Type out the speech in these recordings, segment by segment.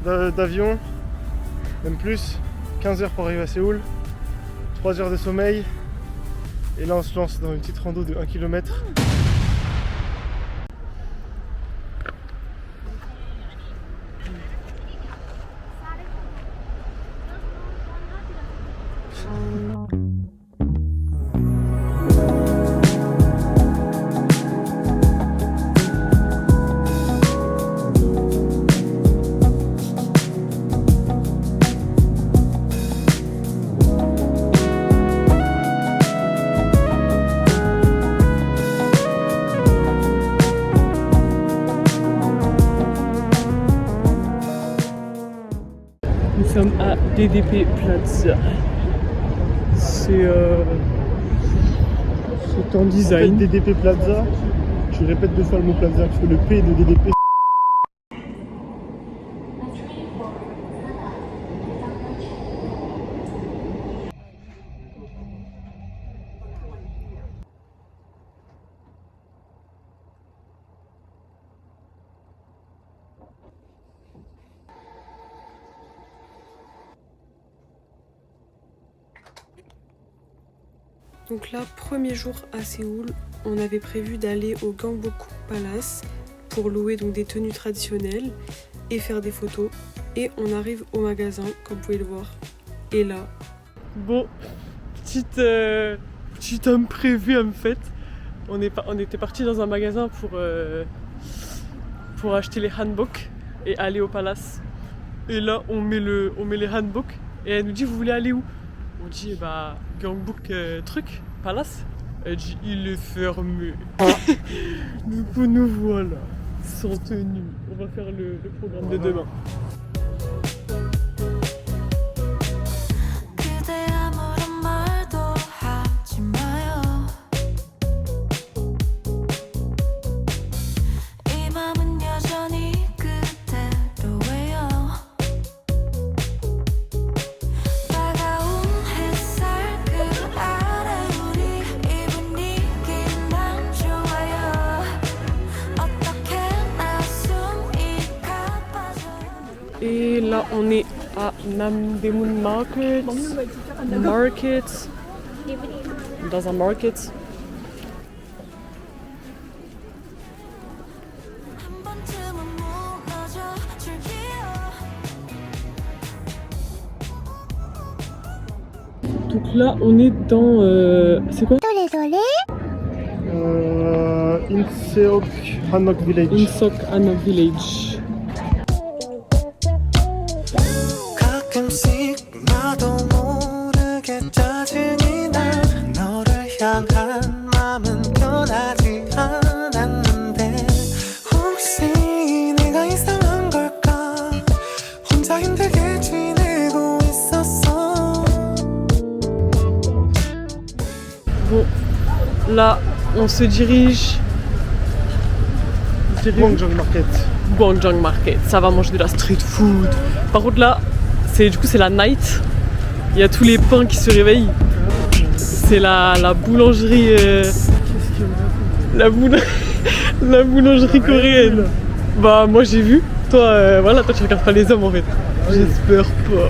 d'avion, même plus, 15 heures pour arriver à Séoul, 3 heures de sommeil, et là on se lance dans une petite rando de 1 km. Nous sommes à DDP Plaza. C'est en design. En fait, DDP Plaza, je répète 2 fois le mot Plaza parce que le P de DDP. Donc là, premier jour à Séoul, on avait prévu d'aller au Gangbook Palace pour louer donc des tenues traditionnelles et faire des photos. Et on arrive au magasin, comme vous pouvez le voir. Et là, bon, petite imprévu en fait. On était parti dans un magasin pour acheter les handbooks et aller au palace. Et là, on met les handbooks et elle nous dit, vous voulez aller où? On dit, bah, Gangbook truc, palace. Elle dit, il est fermé. Du coup, nous voilà, sans tenue. On va faire le programme de demain. Et là, on est à Namdaemun Market. Dans un market. Donc là, on est dans... c'est quoi? Inseok Hanok Village. Inseok Hanok Village. Bon, là, on se dirige... Gwangjang Market. Gwangjang Market, ça va manger de la street food. Par contre là, c'est la night. Il y a tous les pains qui se réveillent. C'est la boulangerie... la boulangerie coréenne. Bah moi j'ai vu. Toi, voilà, toi tu regardes pas les hommes en fait. J'espère pas.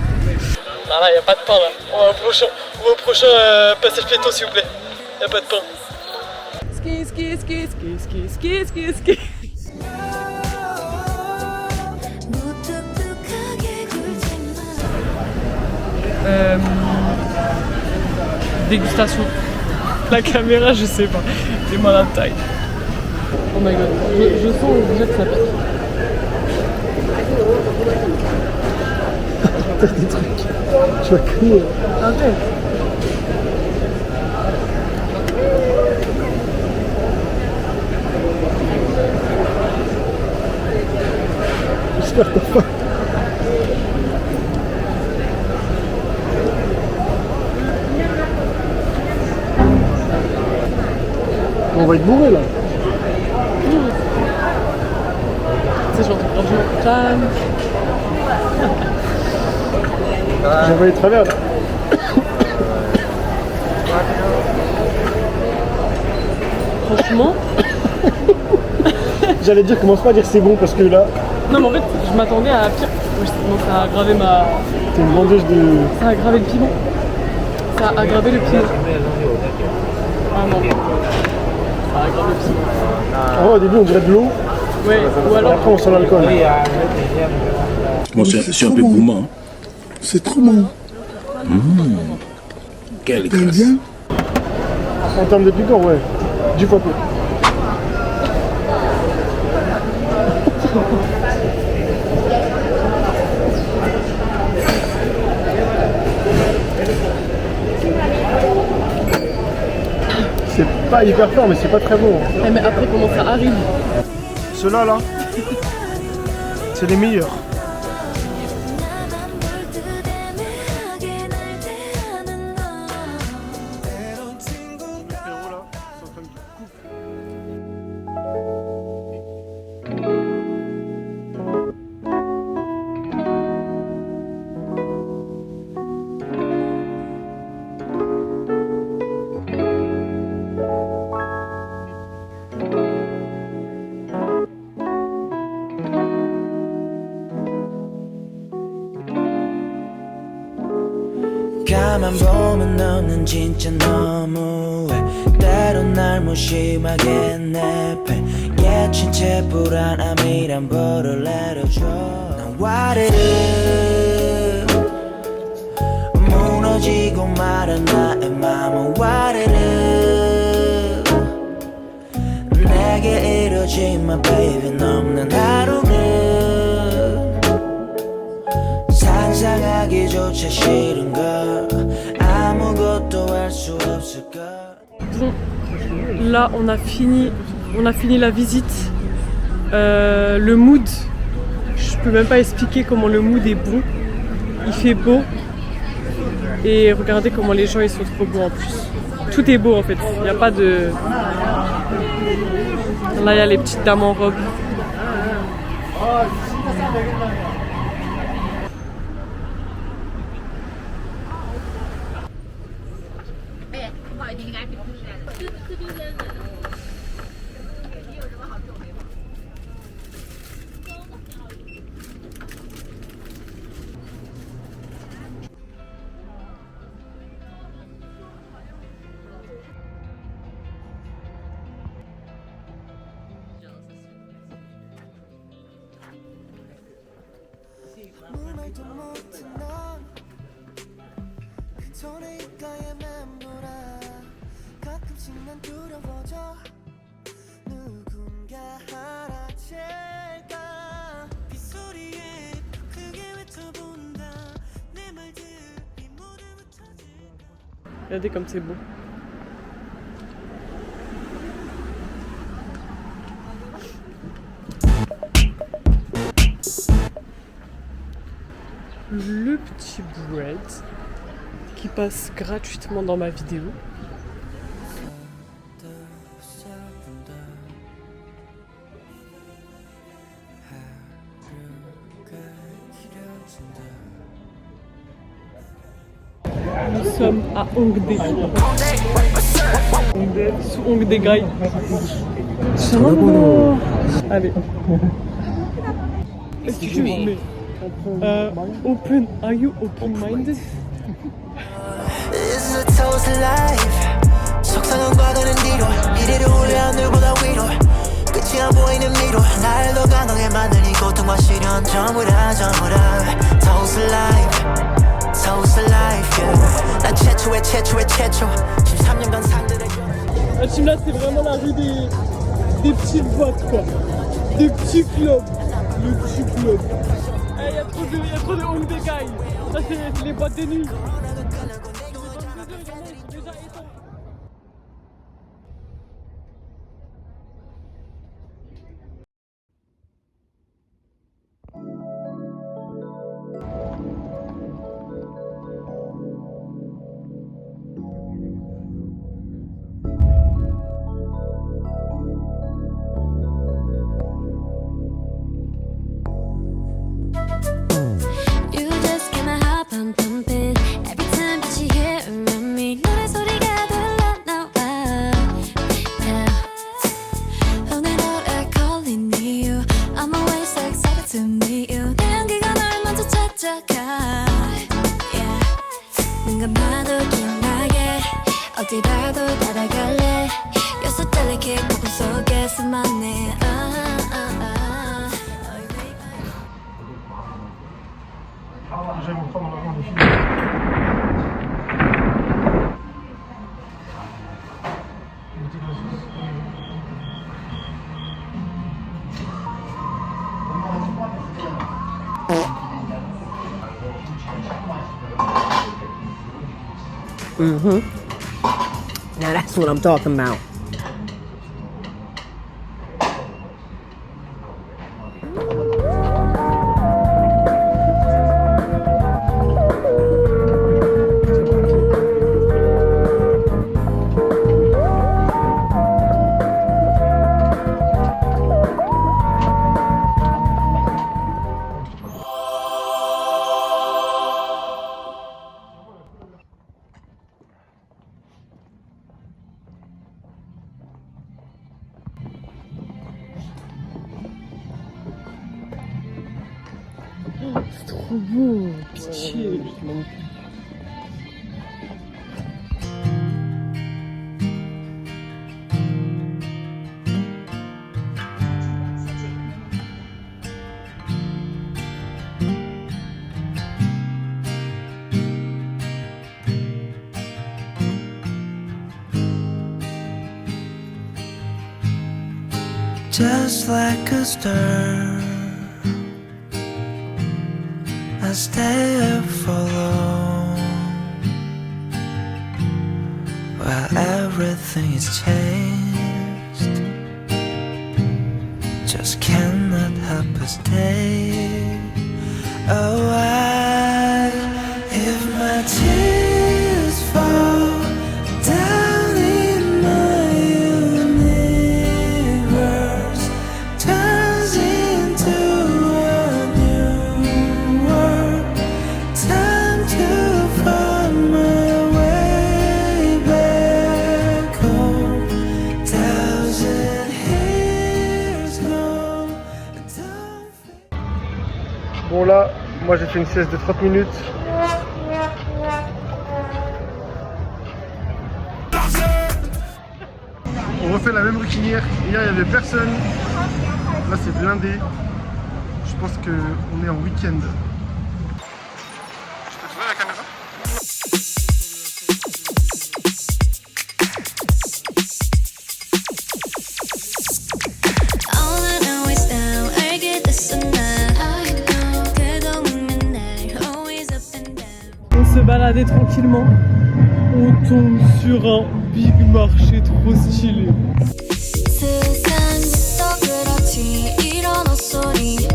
Ah là, y a pas de pain là. On va au prochain passage piéton s'il vous plaît. Y a pas de pain. Ski, ski, ski, ski, ski, ski, ski, ski. Dégustation. La caméra, je sais pas. T'es malade taille. Oh my god. Je sens déjà que ça pique. T'as des trucs. Tu vas crier. Arrête. J'espère que t'as faim. On va être bourré là. C'est genre Jam. J'ai envoyé travers là. Franchement. J'allais dire commence pas à dire c'est bon parce que là. Non mais en fait je m'attendais à pire. Moi, justement, ça a aggravé ma... T'es une vendeuse de... Ça a aggravé le piment. Ça a aggravé le piment. Ah non. Ça a aggravé le piment. Ah ouais, au début, on dirait de l'eau. Ouais, ou alors... Après, on sent l'alcool. Bon, c'est un peu gourmand. C'est trop bon. Quelle T'aimes grâce. bien? En termes de piquant, ouais. 10 fois plus. C'est pas hyper fort, mais c'est pas très bon. Eh, mais après, comment ça arrive? Ceux-là, là, c'est les meilleurs. 가만 보면 너는 진짜 너무해 때론 날 무심하게 내패 예친 채 불안함이란 벌을 내려줘 난 와르르 무너지고 말은 나의 맘은 와르르 내게 이뤄진 my baby 넘는 하루는 상상하기조차 싫은 걸 아무것도 할 수 없을 걸. Bon, là on a fini la visite. Le mood, je peux même pas expliquer comment le mood est bon. Il fait beau. Et regardez comment les gens ils sont trop beaux en plus. Tout est beau en fait. Il n'y a pas de... Là il y a les petites dames en robe. Regardez comme c'est beau. Le petit bread qui passe gratuitement dans ma vidéo. Nous sommes à Hongdae. Sous Hongdae Gai. Allez. Excuse me. Open. Are you open-minded? This is a toast life. 속상한 과거는 뒤로 미래를 올려 하늘보다 위로 끝이 안 보이는 미로 날 더 강하게 만든 이 고통과 시련 전부 다 toast life. Toast life, yeah. 난 최초의 최초 13년간 상들의 La team là c'est vraiment la rue des petites boîtes quoi. Des petits clubs. Le petit club. Il y a trop de Hongdae Gai. Ça c'est les boîtes de nuit. You just kinda hop on pumping every 이렇게 꿈속에서만 해. J'aime prendre l'avant des filles. Now that's what I'm talking about. C'est trop beau, pitié. Just like a star, I stay up for long, while everything is changed. Just cannot help but stay. Oh, if my tears fall down in my universe, turns into a new world. Time to find my way back home. 1,000 years gone. Bon là, moi j'ai fait une sieste de 30 minutes. On refait la même routinière. Hier il n'y avait personne. Là c'est blindé. Je pense qu'on est en week-end. Je peux tourner la caméra? All I know is now 알게 됐어 난 그동안 날 always up and down. On se baladait tranquillement. On tombe sur un big marché trop stylé. 세상도 그렇지 이런 헛소리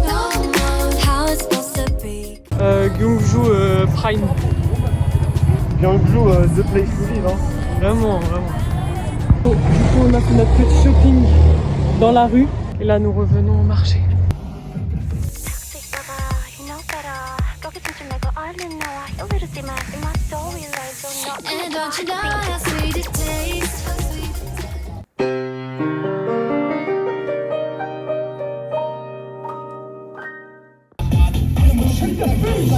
How it's supposed to be. Gyeongju Prime. Gyeongju, The Place to Live. Hein. Vraiment, vraiment. Oh, du coup, on a fait notre petit shopping dans la rue. Et là, nous revenons au marché. And don't you know how sweet it tastes. Baby,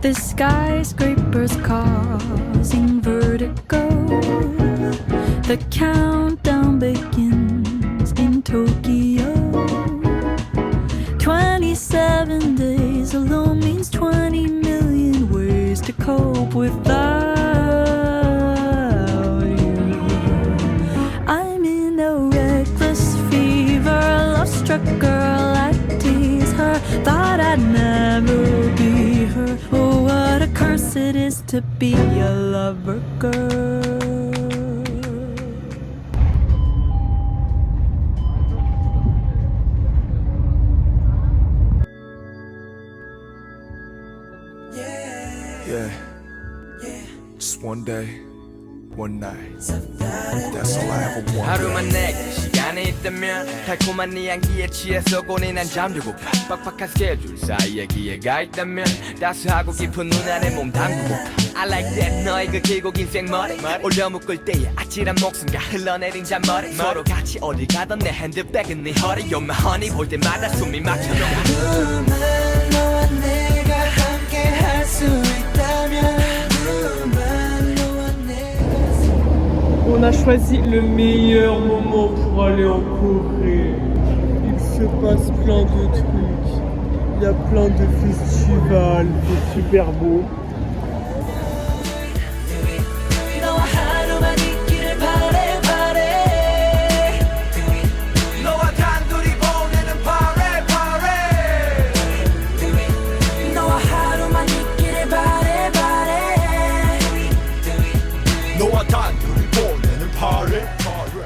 The skyscrapers causing vertigo. The countdown begins in Tokyo. 27 days alone means 20 million ways to cope without you. I'm in a reckless fever, love-struck girl, I tease her. Thought I'd never be her. Oh, what a curse it is to be a lover girl. Yeah. Just one day, one night. That's all I ever wanted. 하루만 내게 시간이 있다면 달콤한 네 향기에 취해서 고뇌난 잠들고파 빡빡한 스케줄 사이에 기회가 있다면 따스하고 깊은 눈 안에 몸 담그고파 I like that 너의 그 길고 긴 생머리 올려 묶을 때의 아찔한 목숨과 흘러내린 잔머리 서로 같이 어딜 가던 내 핸드백은 네 허리 You're my honey 볼 때마다 숨이 막혀 너와 내가 함께 할 수 있다면 On a choisi le meilleur moment pour aller en Corée. Il se passe plein de trucs. Il y a plein de festivals. C'est super beau. 너와 하루만 있기를 바래 바래 너와 단둘이 보내는 party party 너와 하루만 있기를 바래 바래 너와 단둘이 보내는 party, party.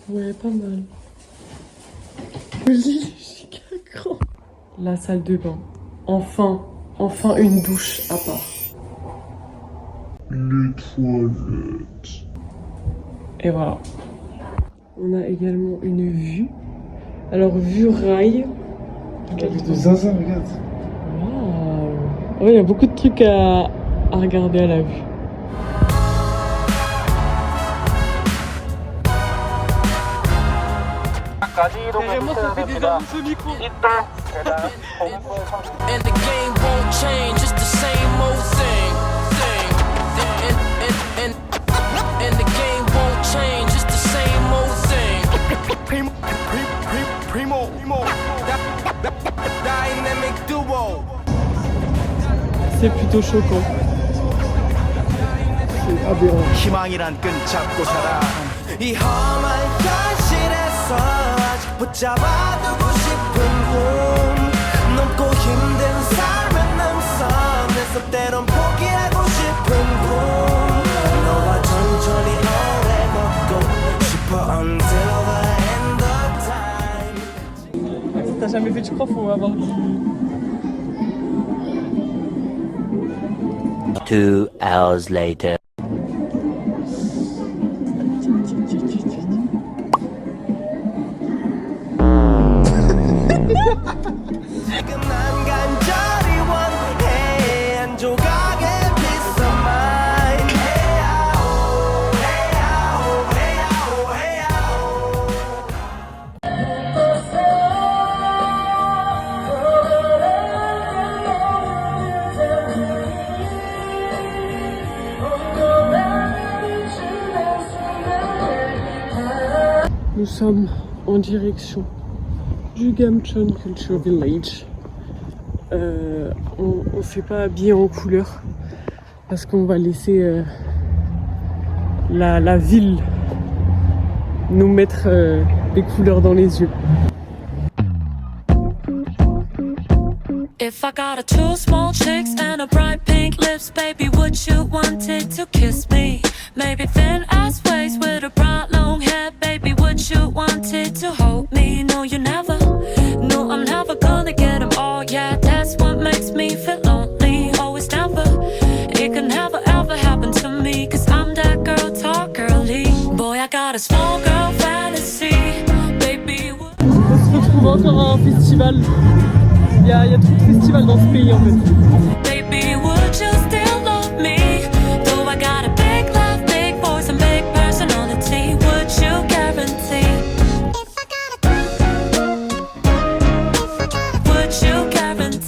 Ouais, pas mal. Le lit Chicago. La salle de bain. Enfin une douche à part. Les toilettes. Et voilà. On a également une vue. Alors, vue rail. Avec de zinzin, regarde. Waouh. Ouais, il y a beaucoup de trucs à regarder à la vue. Carrément, ça fait des annonces au micro. And the game won't change, it's the same old thing. And the game won't change, it's the same old thing. Primo, dynamic duo. C'est plutôt choquant. C'est aberrant. 희망이란 끈 잡고 살아. 이 험한 현실에서 아직 붙잡아두고 싶은 꿈 넘고 힘든 삶은 남선에서 때론 포기하고 싶은 꿈 너와 천천히 오래 걷고 싶어 until the end of time. T'as jamais fait, tu crois, faut avoir du... 2 hours later. 지금 난 간절히 원해 한 조각의 peace of mind. Nous sommes en direction du Gamcheon Culture Village. On s'est pas habillé en couleur parce qu'on va laisser la ville nous mettre des couleurs dans les yeux. If I got a 2 small chicks and a bright pink lips, baby, would you want it to kiss me? Maybe thin ass waist with a bright long hair, baby, would you want it to hold me? No, you never. No, I'm never gonna get them all. Yeah, that's what makes me feel lonely. Always never. It can never ever happen to me, 'cause I'm that girl, talk girly. Boy, I got a small girl fantasy. Baby, On se retrouve encore à un festival. Il y a trop de festivals dans ce pays en fait. baby, would you still love me? Though I got a big love, big voice and big personality, would you guarantee? Would you guarantee?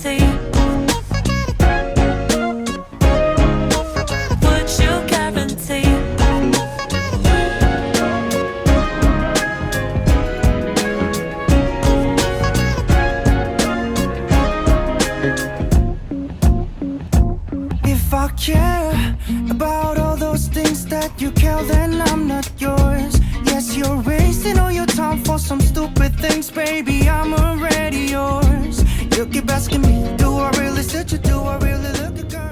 you care, then I'm not yours. Yes, you're wasting all your time for some stupid things, baby. I'm already yours. You keep asking me, do I really sit you? Do I really look a girl?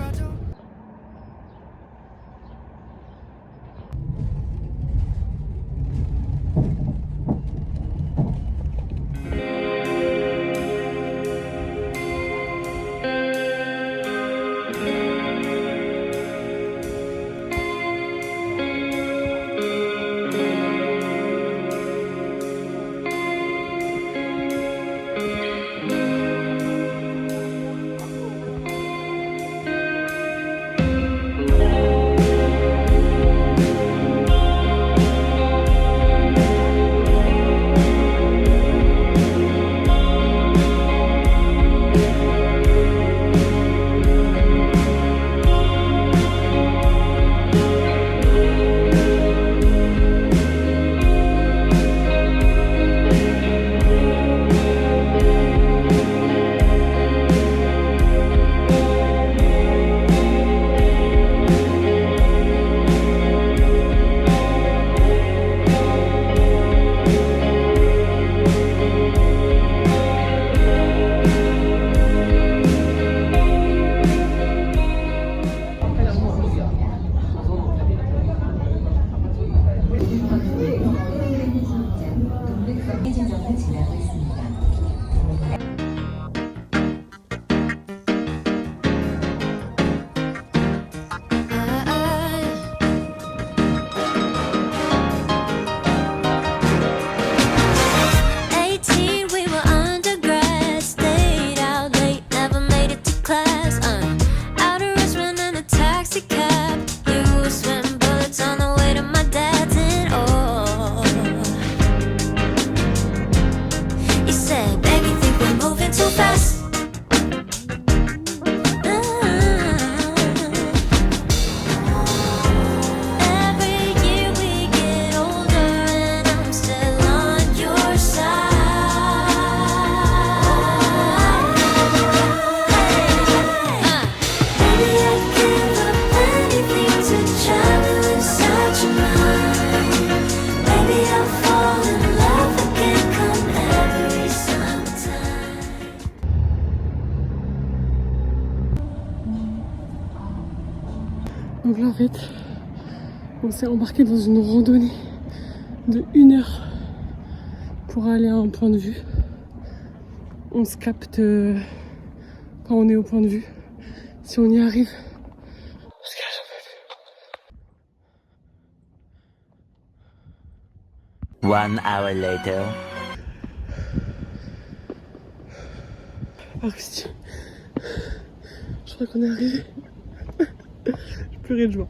Donc là en fait, on s'est embarqué dans une randonnée de 1 heure pour aller à un point de vue. On se capte quand on est au point de vue, si on y arrive. Parce que là, j'en peux plus. 1 hour later. Ah Rusty, je crois qu'on est arrivé. Je pleurais de joie.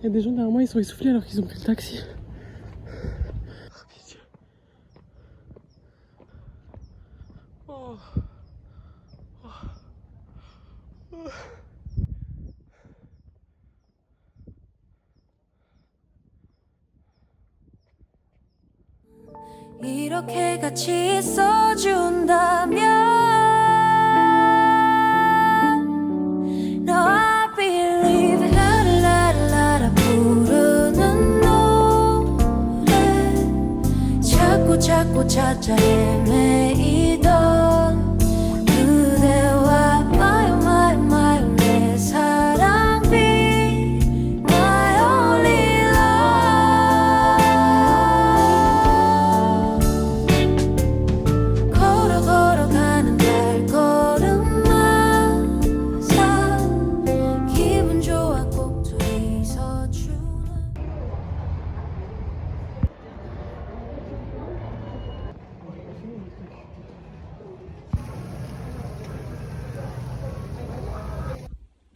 Il y a des gens derrière moi, ils sont essoufflés alors qu'ils ont pris le taxi. Oh. Oh. Oh. 이렇게 같이 있어준다면 No, I believe 라라라라 부르는 노래 자꾸 찾아 헤매이던 그대와 my 내 사랑 be my only love 걸어가는 발걸음마다 기분 좋아 꼭 둘이서 주는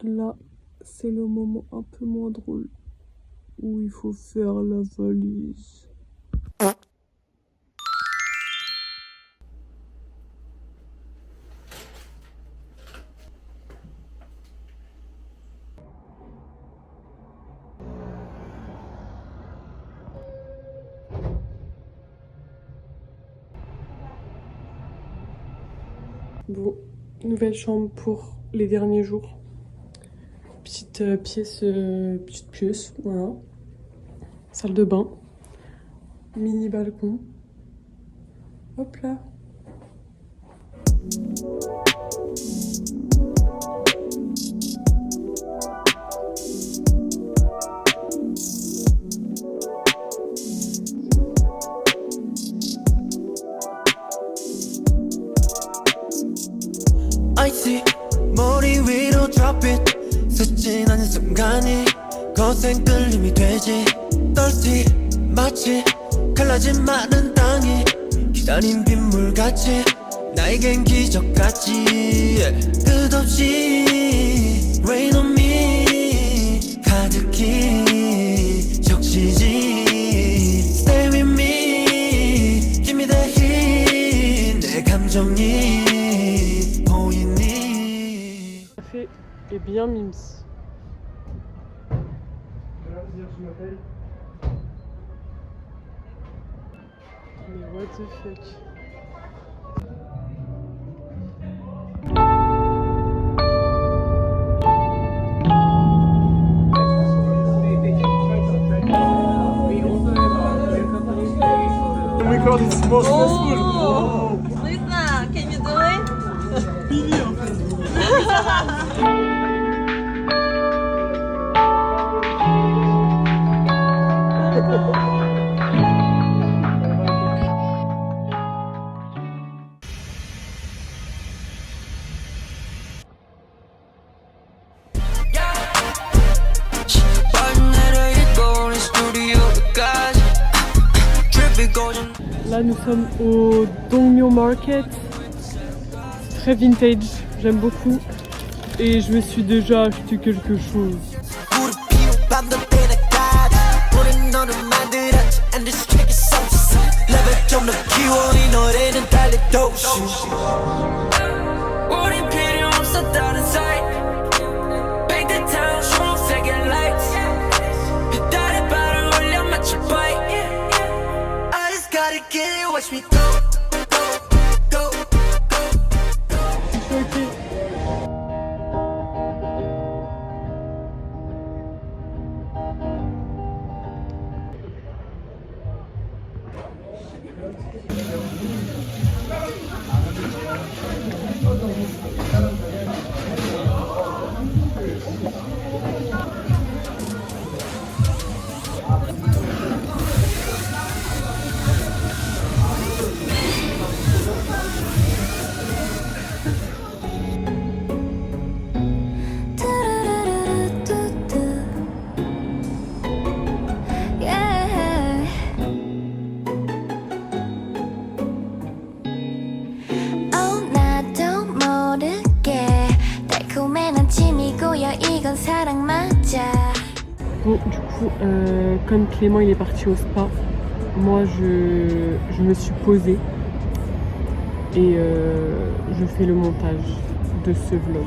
Là, c'est le moment un peu moins drôle où il faut faire la valise. Bon, nouvelle chambre pour les derniers jours. Petite pièce, voilà. Salle de bain. Mini balcon. Hop là. icy 머리 위로 drop it 스친 않은 순간이 거센 끌림이 되지 thirsty 마치 갈라진 마른 땅이 기다린 빗물같이 나에겐 기적같지 끝없이 rain on me 가득히 적시지 stay with me give me the heat 내 감정이 Et bien mims. Mais what the fuck? Oh, Lisa, can you do it? Là nous sommes au Dongmyo Market. Très vintage, j'aime beaucoup. Et je me suis déjà acheté quelque chose. Watch me go, go, go, go. Bon, du coup, comme Clément il est parti au spa, moi je me suis posée et je fais le montage de ce vlog.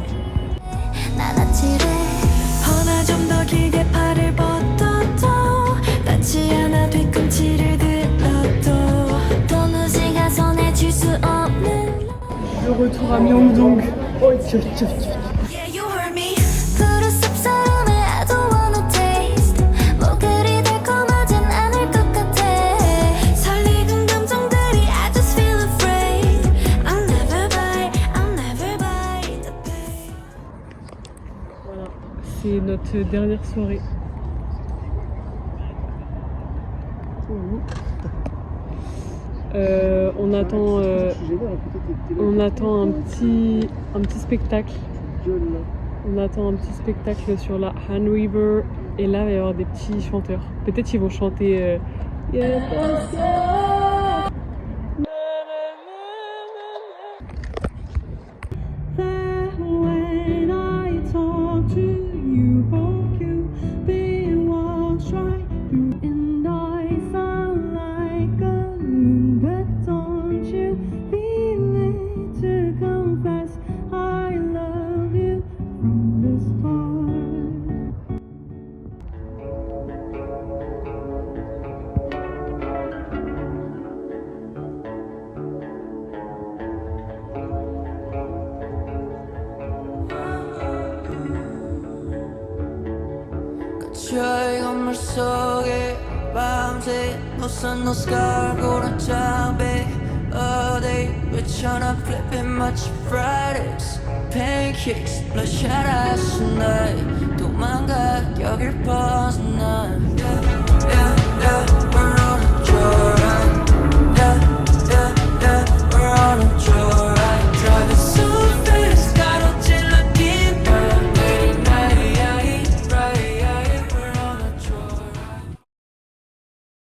Le retour à Myeongdong. Oh, tiens, tiens, tiens. C'est notre dernière soirée. On attend un petit spectacle. On attend un petit spectacle sur la Han River et là il va y avoir des petits chanteurs. Peut-être qu'ils vont chanter. 여행 건물 속에 밤새 노선 노스car 고른 장배 All day 외쳐나 flipping much Fridays Pancakes bloodshot eyes tonight 도망가 여길 벗어나 yeah, yeah, yeah.